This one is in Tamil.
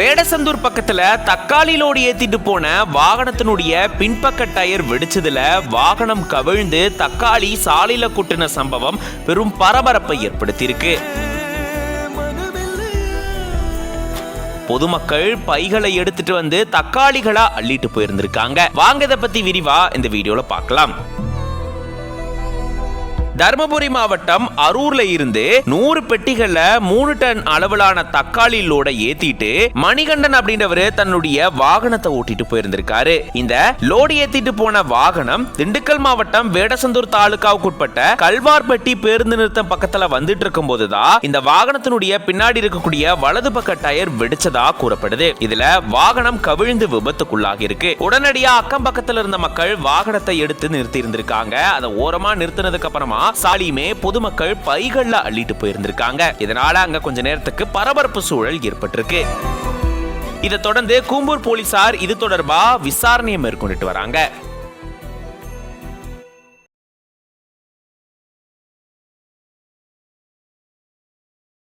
வேடசந்தூர் பக்கத்துல தக்காளி லோடு ஏத்திட்டு போன வாகனத்தினுடைய பின்பக்க டயர் வெடிச்சதுல வாகனம் கவிழ்ந்து தக்காளி சாலையில கொட்டின சம்பவம் பெரும் பரபரப்பை ஏற்படுத்தியிருக்கு. பொதுமக்கள் பைகளை எடுத்துட்டு வந்து தக்காளிகளா அள்ளிட்டு போயிருந்திருக்காங்க. வாங்க இதை பத்தி விரிவா இந்த வீடியோல பார்க்கலாம். தர்மபுரி மாவட்டம் அரூர்ல இருந்து 100 பெட்டிகள்ல 3 டன் அளவிலான தக்காளி லோட ஏத்திட்டு மணிகண்டன் அப்படின்றவரு தன்னுடைய வாகனத்தை ஓட்டிட்டு போயிருந்திருக்காரு. இந்த லோடு ஏத்திட்டு போன வாகனம் திண்டுக்கல் மாவட்டம் வேடசந்தூர் தாலுகாவுக்குட்பட்ட கல்வார்பட்டி பேருந்து நிறுத்தம் பக்கத்துல வந்துட்டு இருக்கும் போதுதான் இந்த வாகனத்தினுடைய பின்னாடி இருக்கக்கூடிய வலது பக்க டயர் வெடிச்சதா கூறப்படுது. இதுல வாகனம் கவிழ்ந்து விபத்துக்குள்ளாகி இருக்கு. உடனடியா அக்கம் பக்கத்துல இருந்த மக்கள் வாகனத்தை எடுத்து நிறுத்தி இருந்திருக்காங்க. அதை ஓரமா நிறுத்தினதுக்கு அப்புறமா சாலியுமே பொதுமக்கள் பைகள்ல அள்ளிட்டு போயிருந்திருக்காங்க. இதனால அங்க கொஞ்ச நேரத்துக்கு பரபரப்பு சூழல் ஏற்பட்டிருக்கு. இதை தொடர்ந்து கூம்பூர் போலீசார் இது தொடர்பா விசாரணையை மேற்கொண்டுட்டு வராங்க.